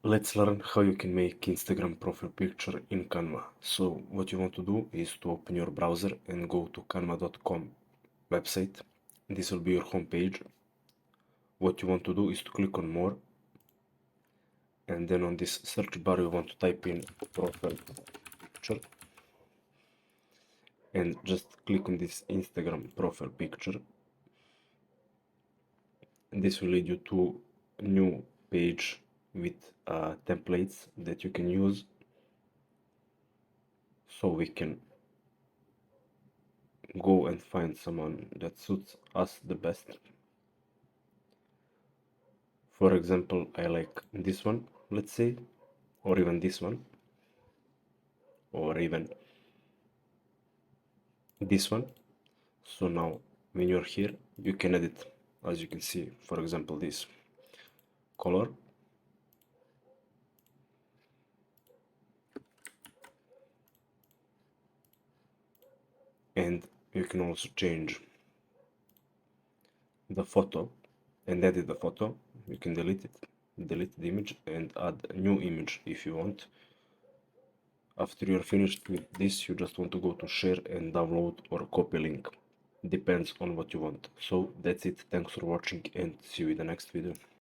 Let's learn how you can make Instagram profile picture in Canva. So what you want to do is to open your browser and go to canva.com website. This will be your home page. What you want to do is to click on more, and then on this search bar you want to type in profile picture and just click on this Instagram profile picture. And this will lead you to a new page with templates that you can use, so we can go and find someone that suits us the best. For example, I like this one, let's say, or even this one, or even this one. So now when you're here, you can edit, as you can see, for example, this color. And you can also change the photo and edit the photo. You can delete it, delete the image and add a new image if you want. After you're finished with this, you just want to go to share and download or copy link. Depends on what you want. So that's it. Thanks for watching and see you in the next video.